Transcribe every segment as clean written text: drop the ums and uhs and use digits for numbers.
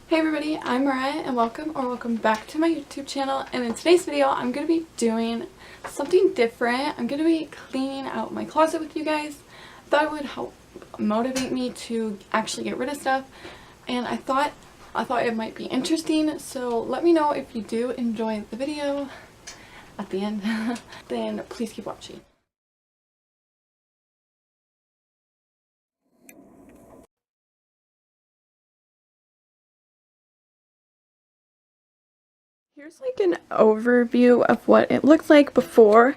Hey everybody, I'm Mariah and welcome back to my YouTube channel. And in today's video I'm going to be doing something different. I'm going to be cleaning out my closet with you guys. I thought it would help motivate me to actually get rid of stuff, and I thought it might be interesting, so let me know if you do enjoy the video at the end. Then please keep watching. Here's like an overview of what it looks like before.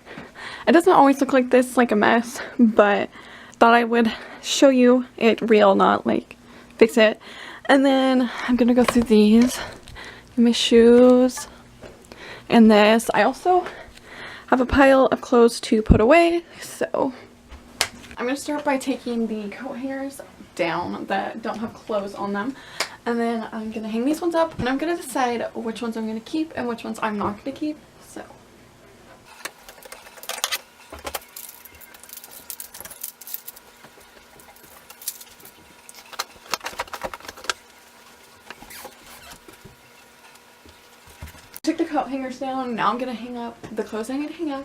It doesn't always look like this, like a mess, but thought I would show you it real, not like fix it. And then I'm gonna go through these, my shoes, and this. I also have a pile of clothes to put away, so I'm gonna start by taking the coat hangers down that don't have clothes on them. And then I'm going to hang these ones up, and I'm going to decide which ones I'm going to keep and which ones I'm not going to keep. So I took the coat hangers down. Now I'm going to hang up the clothes I need to hang up.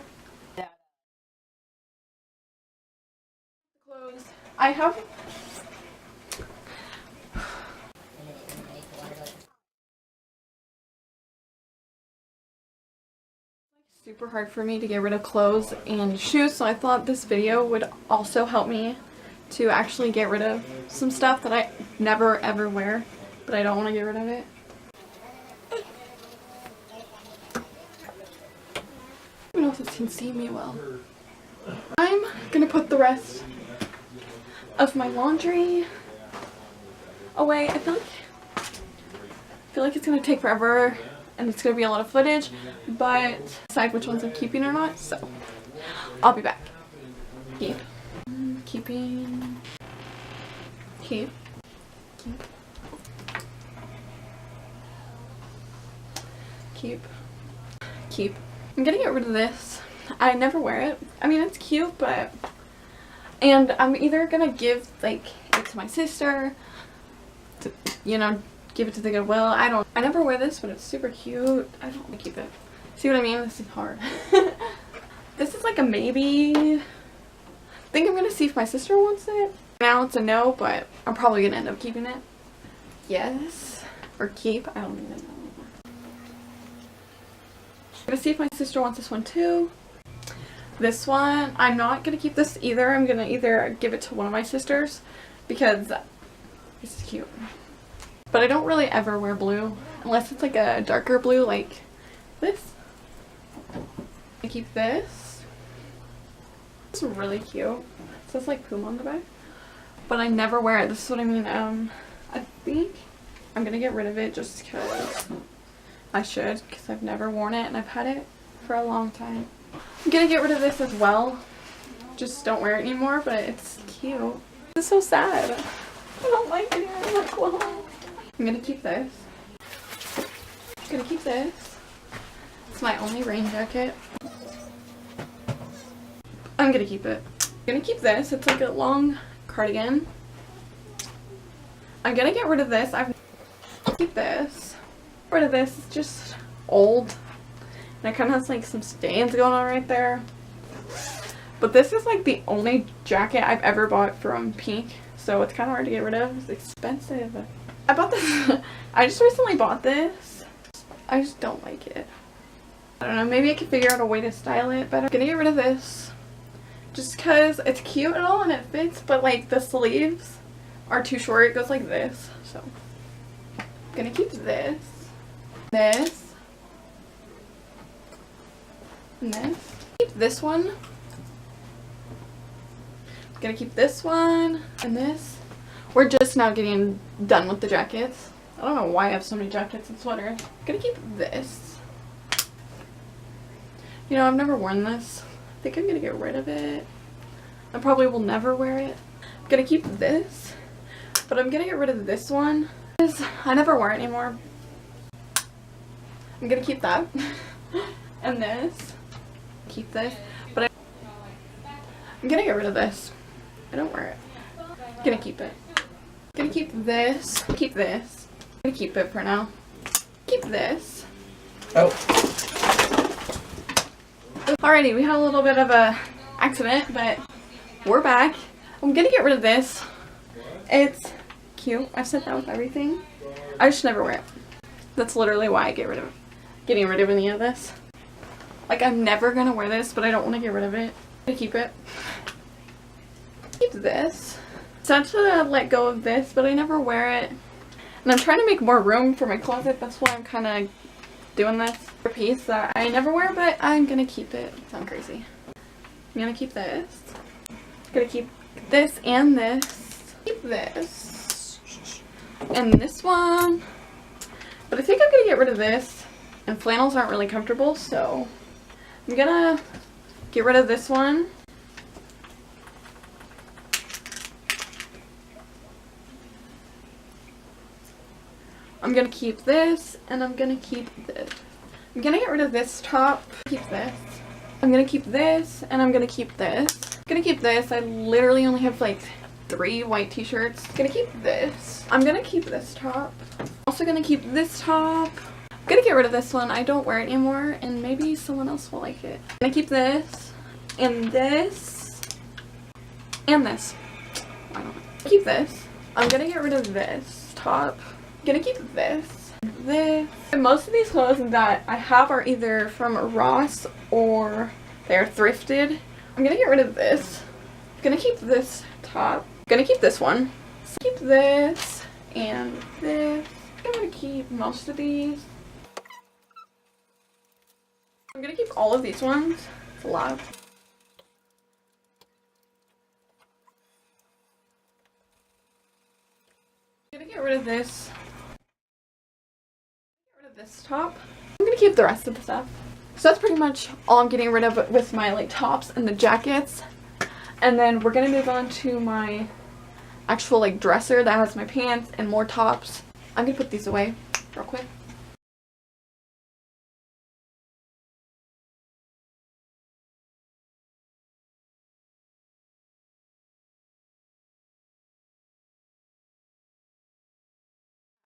Clothes. I have super hard for me to get rid of clothes and shoes, so I thought this video would also help me to actually get rid of some stuff that I never ever wear, but I don't want to get rid of it. I don't know if this can see me well. I'm gonna put the rest of my laundry away. I feel like it's gonna take forever and it's gonna be a lot of footage, but decide which ones I'm keeping or not, so I'll be back. Keep. Keeping. Keep. Keep. Keep. Keep. I'm gonna get rid of this. I never wear it. I mean, it's cute, but... And I'm either gonna give, like, it to my sister, to, you know, give it to the Goodwill. I never wear this, but it's super cute. I don't want to keep it. See what I mean? This is hard. This is like a maybe. I think I'm gonna see if my sister wants it. Now it's a no, but I'm probably gonna end up keeping it. Yes. Or keep. I don't even know. I'm gonna see if my sister wants this one too. This one, I'm not gonna keep this either. I'm gonna either give it to one of my sisters because this is cute. But I don't really ever wear blue unless it's like a darker blue like this. I keep this. It's really cute. It says like Puma on the back. But I never wear it. This is what I mean. I think I'm gonna get rid of it just because I should, because I've never worn it and I've had it for a long time. I'm gonna get rid of this as well. Just don't wear it anymore, but it's cute. This is so sad. I don't like it in my clothes. I'm gonna keep this. I'm gonna keep this. It's my only rain jacket. I'm gonna keep it. I'm gonna keep this. It's like a long cardigan. I'm gonna get rid of this. I'll keep this. Get rid of this. It's just old. And it kind of has like some stains going on right there. But this is like the only jacket I've ever bought from Pink. So it's kind of hard to get rid of. It's expensive. I bought this. I just recently bought this. I just don't like it. I don't know. Maybe I could figure out a way to style it better. I'm gonna get rid of this. Just because it's cute and all and it fits, but like the sleeves are too short. It goes like this. So I'm gonna keep this. This. And this. Keep this one. I'm gonna keep this one. And this. We're just now getting done with the jackets. I don't know why I have so many jackets and sweaters. I'm gonna keep this. You know, I've never worn this. I think I'm gonna get rid of it. I probably will never wear it. I'm gonna keep this. But I'm gonna get rid of this one, because I never wear it anymore. I'm gonna keep that. And this. Keep this. But I'm gonna get rid of this. I don't wear it. I'm gonna keep it. Gonna keep this. Keep this. I'm gonna keep it for now. Keep this. Oh. Alrighty, we had a little bit of a accident, but we're back. I'm gonna get rid of this. It's cute. I've said that with everything. I just never wear it. That's literally why I getting rid of any of this. Like, I'm never gonna wear this, but I don't want to get rid of it. I'm gonna keep it. Keep this. Sad to let go of this, but I never wear it. And I'm trying to make more room for my closet. That's why I'm kind of doing this. A piece that I never wear, but I'm gonna keep it. Sound crazy. I'm gonna keep this. I'm gonna keep this and this. Keep this. And this one. But I think I'm gonna get rid of this. And flannels aren't really comfortable, so I'm gonna get rid of this one. I'm gonna keep this, and I'm gonna keep this. I'm gonna get rid of this top. Keep this. I'm gonna keep this, and I'm gonna keep this. I'm gonna keep this. I literally only have like 3 white t-shirts. I'm gonna keep this. I'm gonna keep this top. Also gonna keep this top. I'm gonna get rid of this one. I don't wear it anymore, and maybe someone else will like it. I'm gonna keep this, and this, and this. Why not? Keep this. I'm gonna get rid of this top. I'm gonna keep this. This. And most of these clothes that I have are either from Ross or they're thrifted. I'm gonna get rid of this. I'm gonna keep this top. I'm gonna keep this one. Keep this and this. I'm gonna keep most of these. I'm gonna keep all of these ones. It's a lot. I'm gonna get rid of this. Get rid of this top. I'm gonna keep the rest of the stuff. So that's pretty much all I'm getting rid of with my like tops and the jackets. And then we're gonna move on to my actual like dresser that has my pants and more tops. I'm gonna put these away real quick.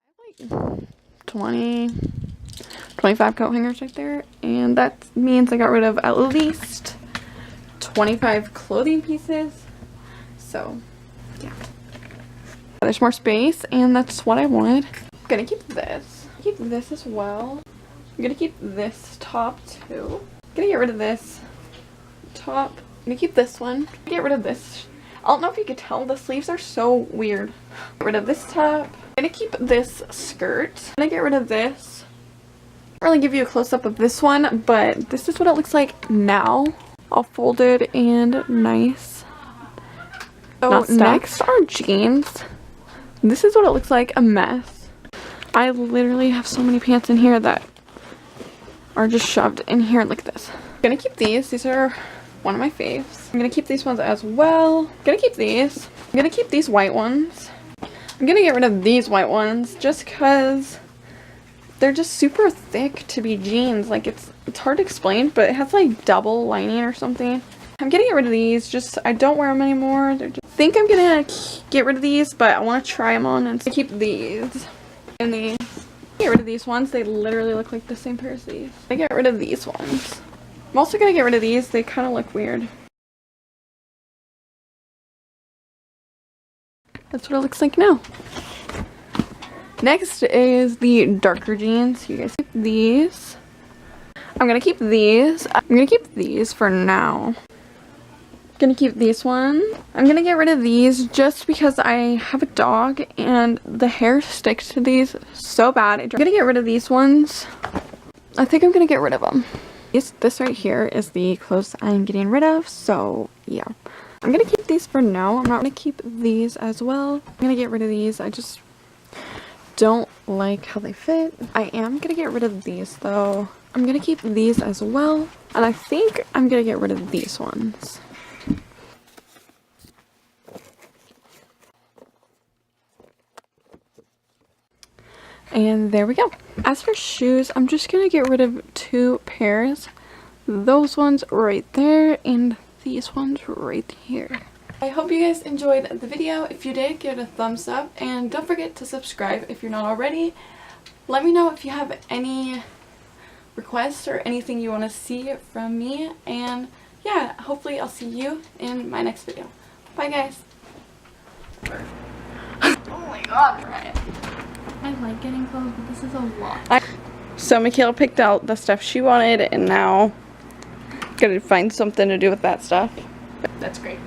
I have like 25 coat hangers right there, and that means I got rid of at least 25 clothing pieces. So yeah, there's more space, and that's what I wanted. I'm gonna keep this. Keep this as well. I'm gonna keep this top too. I'm gonna get rid of this top. I'm gonna keep this one. Get rid of this. I don't know if you could tell, the sleeves are so weird. Get rid of this top. I'm gonna keep this skirt. I'm gonna get rid of this. I'll really give you a close-up of this one, but this is what it looks like now. All folded and nice. So next are jeans. This is what it looks like, a mess. I literally have so many pants in here that are just shoved in here like this. I'm gonna keep these. These are one of my faves. I'm gonna keep these ones as well. I'm gonna keep these. I'm gonna keep these white ones. I'm gonna get rid of these white ones just because they're just super thick to be jeans. Like it's hard to explain, but it has like double lining or something. I'm gonna get rid of these. Just I don't wear them anymore. I think I'm gonna get rid of these, but I want to try them on and keep these. And these. Get rid of these ones. They literally look like the same pair as these. I get rid of these ones. I'm also gonna get rid of these. They kind of look weird. That's what it looks like now. Next is the darker jeans. You guys keep these. I'm gonna keep these. I'm gonna keep these for now. Gonna keep these one. I'm gonna get rid of these just because I have a dog and the hair sticks to these so bad. I'm gonna get rid of these ones. I think I'm gonna get rid of them. This right here is the clothes I'm getting rid of, so yeah. I'm gonna keep these for now. I'm not gonna keep these as well. I'm gonna get rid of these. I just don't like how they fit. I am gonna get rid of these though. I'm gonna keep these as well. And I think I'm gonna get rid of these ones. And there we go. As for shoes, I'm just gonna get rid of 2 pairs. Those ones right there and these ones right here. I hope you guys enjoyed the video. If you did, give it a thumbs up, and don't forget to subscribe if you're not already. Let me know if you have any requests or anything you want to see from me, and yeah, hopefully I'll see you in my next video. Bye guys. Oh my god, Ryan. I like getting clothes, but this is a lot. So Michaela picked out the stuff she wanted, and now gotta find something to do with that stuff. That's great.